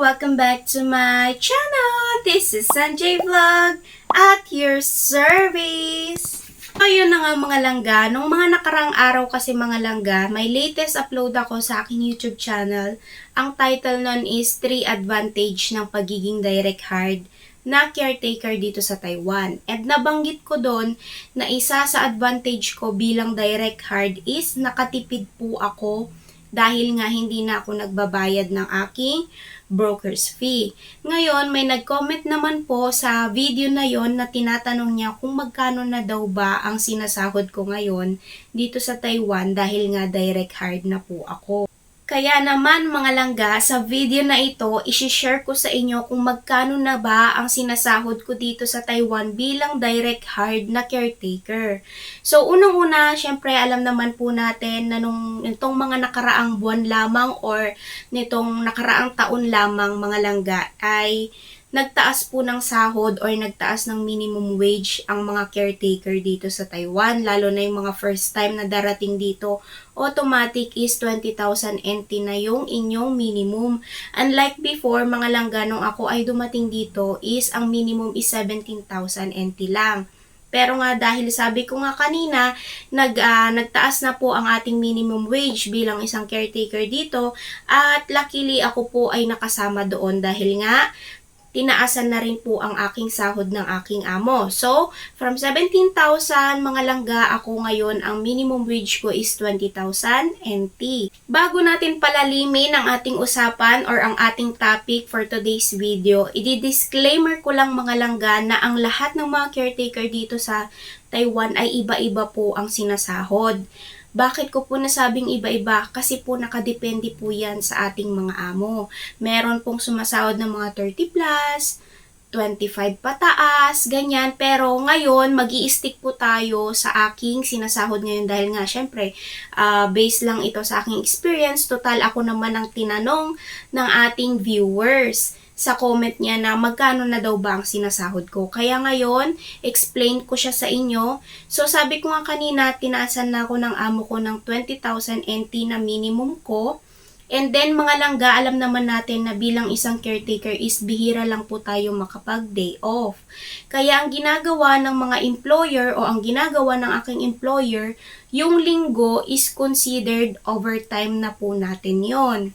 Welcome back to my channel! This is Sanjay Vlog at your service! Ayun na nga mga langga, nung mga nakarang araw kasi mga langga, may latest upload ako sa aking YouTube channel. Ang title nun is 3 Advantage ng Pagiging Direct Hire na Caretaker dito sa Taiwan. And nabanggit ko doon na isa sa advantage ko bilang direct hire is nakatipid po ako dahil nga hindi na ako nagbabayad ng aking broker's fee. Ngayon, may nag-comment naman po sa video na yon na tinatanong niya kung magkano na daw ba ang sinasahod ko ngayon dito sa Taiwan dahil nga direct hire na po ako. Kaya naman mga langga, sa video na ito, isi-share ko sa inyo kung magkano na ba ang sinasahod ko dito sa Taiwan bilang direct hire na caretaker. So unang-una, syempre alam naman po natin na nitong mga nakaraang buwan lamang or nitong nakaraang taon lamang mga langga ay nagtaas po ng sahod or nagtaas ng minimum wage ang mga caretaker dito sa Taiwan, lalo na yung mga first time na darating dito, automatic is 20,000 NT na yung inyong minimum. Unlike before, mga langga, nung ako ay dumating dito is ang minimum is 17,000 NT lang. Pero nga dahil sabi ko nga kanina, nagtaas na po ang ating minimum wage bilang isang caretaker dito at luckily ako po ay nakasama doon dahil nga tinaasan na rin po ang aking sahod ng aking amo. So, from 17,000 mga langga, ako ngayon, ang minimum wage ko is 20,000 NT. Bago natin palalimin ang ating usapan or ang ating topic for today's video, i-disclaimer ko lang mga langga na ang lahat ng mga caretaker dito sa Taiwan ay iba-iba po ang sinasahod. Bakit ko po nasabing iba-iba? Kasi po nakadepende po yan sa ating mga amo. Meron pong sumasahod ng mga 30 plus, 25 pataas, ganyan. Pero ngayon, mag-i-stick po tayo sa aking sinasahod ngayon dahil nga, syempre, based lang ito sa aking experience. Total, ako naman ang tinanong ng ating viewers sa comment niya na magkano na daw ba ang sinasahod ko. Kaya ngayon, explain ko siya sa inyo. So, sabi ko nga kanina, tinaasan na ako ng amo ko ng 20,000 NT na minimum ko. And then, mga langga, alam naman natin na bilang isang caretaker is bihira lang po tayo makapag-day off. Kaya ang ginagawa ng mga employer o ang ginagawa ng aking employer, yung linggo is considered overtime na po natin yon.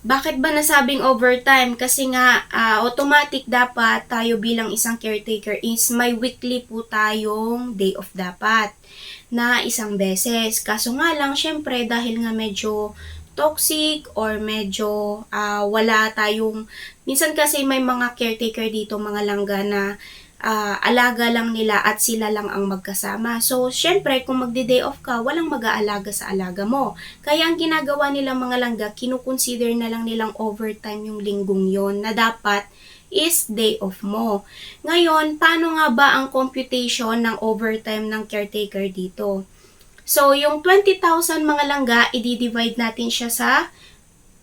Bakit ba nasabing overtime? Kasi nga, automatic dapat tayo bilang isang caretaker is may weekly po tayong day off dapat na isang beses. Kaso nga lang, syempre, dahil nga medyo toxic or medyo wala tayong, minsan kasi may mga caretaker dito, mga langga na alaga lang nila at sila lang ang magkasama. So, syempre, kung magde-day off ka, walang mag-aalaga sa alaga mo. Kaya ang ginagawa nilang mga langga, kinukonsider na lang nilang overtime yung linggong yon na dapat is day off mo. Ngayon, paano nga ba ang computation ng overtime ng caretaker dito? So, yung 20,000 mga langga, i-divide natin siya sa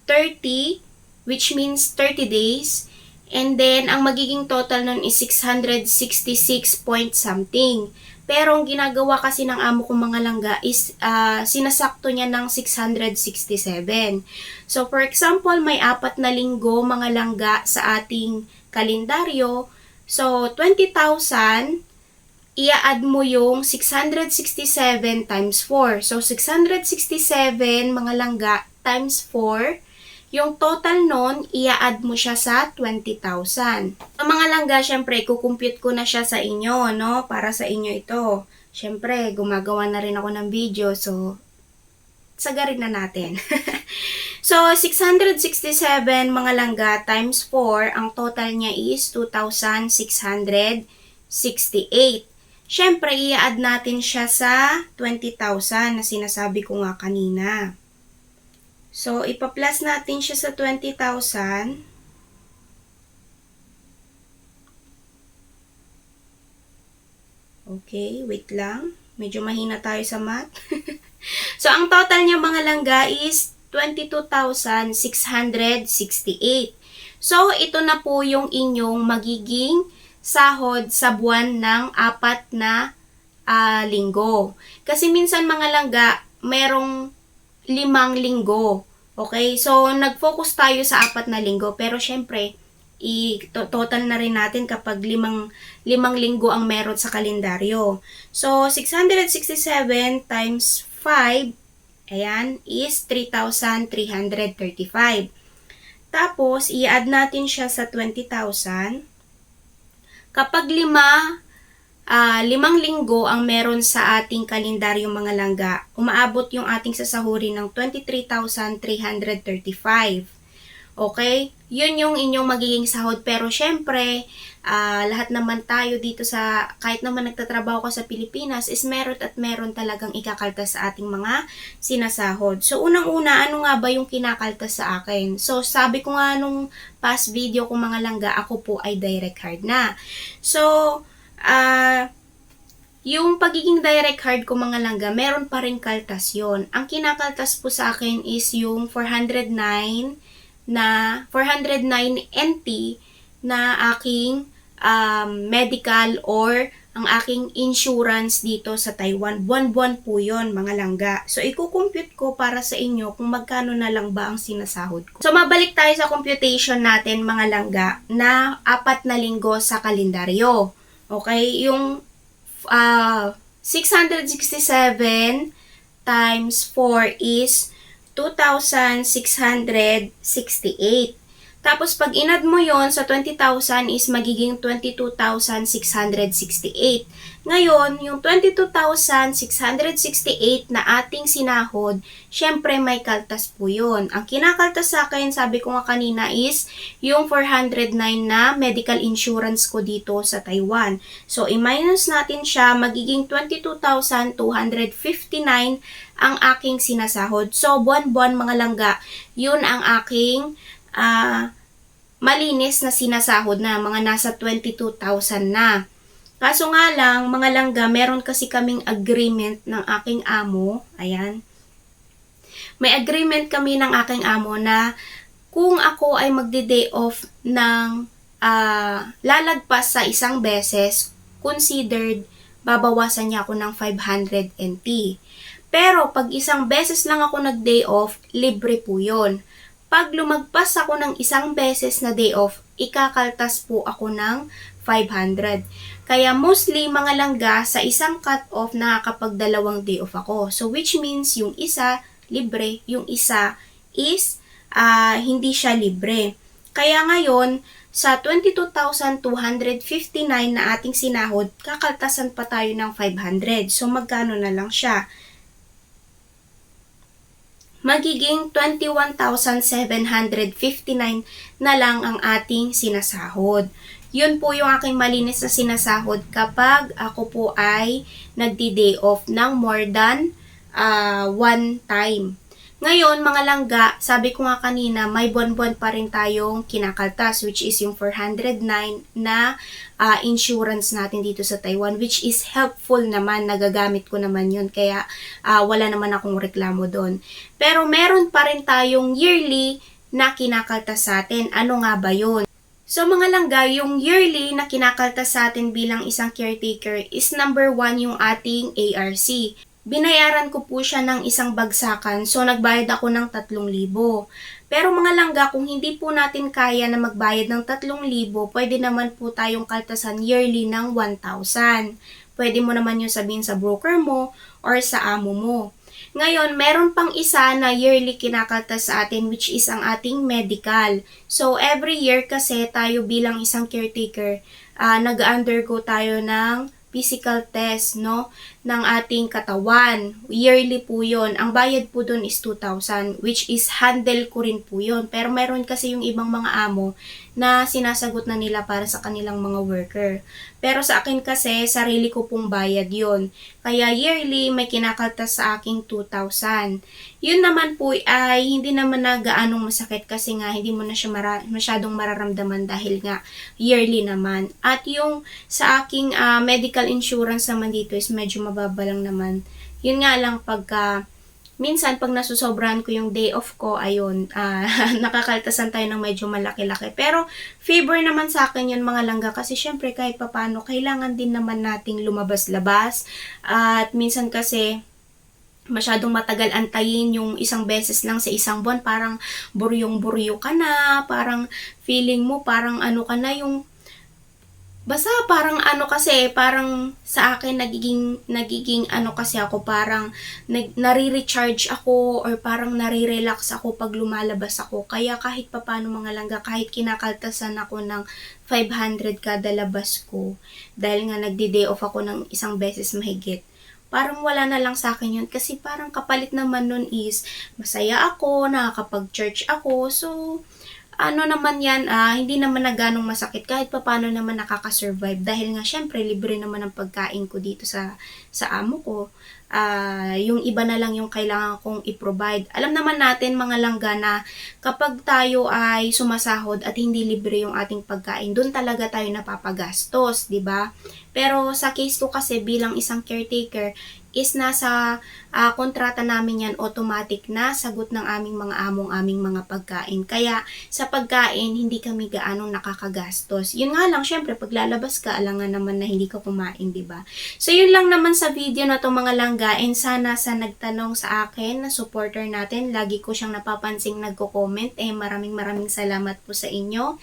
30, which means 30 days. And then, ang magiging total nun is 666 point something. Pero, ang ginagawa kasi ng amo kong mga langga is sinasakto niya ng 667. So, for example, may 4 na linggo mga langga sa ating kalendaryo. So, 20,000, i-add mo yung 667 times 4. So, 667 mga langga times 4. Yung total nun, i-add mo siya sa 20,000. Sa mga langga, syempre, kukumpute ko na siya sa inyo, no? Para sa inyo ito. Syempre, gumagawa na rin ako ng video, so, sagarin na natin. So, 667 mga langga times 4, ang total niya is 2,668. Syempre, i-add natin siya sa 20,000 na sinasabi ko nga kanina. So, ipa-plus natin siya sa 20,000. Okay, wait lang. Medyo mahina tayo sa math. So, ang total niya mga langga is 22,668. So, ito na po yung inyong magiging sahod sa buwan ng 4 na linggo. Kasi minsan mga langga, merong 5 linggo. Okay, so nag-focus tayo sa 4 na linggo, pero syempre, total na rin natin kapag limang linggo ang meron sa kalendaryo. So, 667 times 5, ayan, is 3,335. Tapos, i-add natin siya sa 20,000. Kapag 5 linggo ang meron sa ating kalendaryo mga langga, umaabot yung ating sasahurin ng 23,335. Okay? Yun yung inyong magiging sahod. Pero syempre, lahat naman tayo dito kahit naman nagtatrabaho ka sa Pilipinas, is meron at meron talagang ikakaltas sa ating mga sinasahod. So, unang-una, ano nga ba yung kinakaltas sa akin? So, sabi ko nga nung past video ko mga langga, ako po ay direct hard na. So, yung pagiging direct hard ko mga langga, meron pa rin kaltas yun. Ang kinakaltas po sa akin is yung 409 NT na aking medical or ang aking insurance dito sa Taiwan. Buwan-buwan po yun mga langga. So, i-compute ko para sa inyo kung magkano na lang ba ang sinasahod ko. So, mabalik tayo sa computation natin mga langga na 4 na linggo sa kalendaryo. Okay? Yung 667 times 4 is 2,668. Tapos, pag inad mo yon sa 20,000 is magiging 22,668. Ngayon, yung 22,668 na ating sinahod, syempre may kaltas po yun. Ang kinakaltas sa akin, sabi ko nga kanina, is yung 409 na medical insurance ko dito sa Taiwan. So, i-minus natin siya, magiging 22,259 ang aking sinasahod. So, buwan-buwan mga langga, yun ang aking malinis na sinasahod na, mga nasa 22,000 na. Kaso nga lang, mga langga, meron kasi kaming agreement ng aking amo, ayan. May agreement kami ng aking amo na kung ako ay magde-day off ng lalagpas sa isang beses, considered babawasan niya ako ng 500 NT. Pero pag isang beses lang ako nag-day off, libre po yun. Pag lumagpas ako ng isang beses na day off, ikakaltas po ako ng 500. Kaya mostly mga langga, sa isang cut-off nakakapag 2 day off ako. So which means yung isa libre, yung isa is hindi siya libre. Kaya ngayon, sa 22,259 na ating sinahod, kakaltasan pa tayo ng 500. So magkano na lang siya? Magiging 21,759 na lang ang ating sinasahod. Yun po yung aking malinis na sinasahod kapag ako po ay nagdi-day off ng more than 1 time. Ngayon, mga langga, sabi ko nga kanina, may buwan-buwan pa rin tayong kinakaltas, which is yung 409 na insurance natin dito sa Taiwan, which is helpful naman, nagagamit ko naman yun, kaya wala naman akong reklamo doon. Pero meron pa rin tayong yearly na kinakaltas sa atin. Ano nga ba yun? So mga langga, yung yearly na kinakaltas sa atin bilang isang caretaker is number 1 yung ating ARC. Binayaran ko po siya ng isang bagsakan, so nagbayad ako ng 3,000. Pero mga langga, kung hindi po natin kaya na magbayad ng 3,000, pwede naman po tayong kaltasan yearly ng 1,000. Pwede mo naman yung sabihin sa broker mo or sa amo mo. Ngayon, meron pang isa na yearly kinakaltas sa atin, which is ang ating medical. So, every year kasi tayo bilang isang caretaker, nag-undergo tayo ng physical test, no, ng ating katawan. Yearly po yun. Ang bayad po dun is 2,000, which is handle ko rin po yun. Pero meron kasi yung ibang mga amo na sinasagot na nila para sa kanilang mga worker. Pero sa akin kasi, sarili ko pong bayad yun. Kaya yearly, may kinakaltas sa aking 2,000. Yun naman po ay hindi naman na gaanong masakit kasi nga hindi mo na siya masyadong mararamdaman dahil nga yearly naman. At yung sa aking medical insurance naman dito is medyo mababa lang naman. Yun nga lang minsan pag nasusobrahan ko yung day off ko, ayun, nakakaltasan tayo ng medyo malaki-laki. Pero favor naman sa akin yun mga langga kasi syempre kahit papano, kailangan din naman nating lumabas-labas. At minsan kasi masyadong matagal antayin yung isang beses lang sa isang buwan, parang buryong-buryo ka na, parang feeling mo parang ano ka na yung basta parang ano kasi, parang sa akin nagiging ano kasi ako, parang nare-recharge ako or parang nare-relax ako pag lumalabas ako. Kaya kahit papaano mga langga, kahit kinakaltasan ako ng 500 kada labas ko, dahil nga nagdi-day off ako ng isang beses mahigit, parang wala na lang sa akin yun. Kasi parang kapalit naman nun is masaya ako, nakakapag-church ako. So, ano naman yan, hindi naman na ganong masakit kahit papaano naman nakaka-survive dahil nga syempre libre naman ang pagkain ko dito sa amo ko. Yung iba na lang yung kailangan kong i-provide. Alam naman natin mga langga na kapag tayo ay sumasahod at hindi libre yung ating pagkain, doon talaga tayo napapagastos, 'di ba? Pero sa case ko kasi bilang isang caretaker is nasa kontrata namin yan, automatic na sagot ng aming mga among aming mga pagkain. Kaya sa pagkain, hindi kami gaanong nakakagastos. Yun nga lang, syempre, pag lalabas ka, alangan naman na hindi ka kumain, di ba? So, yun lang naman sa video na to mga langga. And sana sa nagtanong sa akin na supporter natin, lagi ko siyang napapansing nagko-comment. Maraming salamat po sa inyo.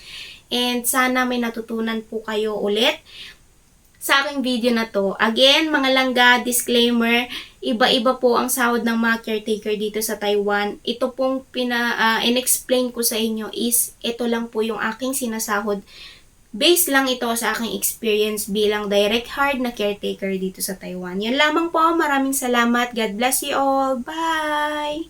And sana may natutunan po kayo ulit sa aking video na to. Again, mga langga, disclaimer, iba-iba po ang sahod ng mga caretaker dito sa Taiwan. Ito pong in-explain ko sa inyo is, ito lang po yung aking sinasahod. Based lang ito sa aking experience bilang direct hire na caretaker dito sa Taiwan. Yan lamang po. Maraming salamat. God bless you all. Bye!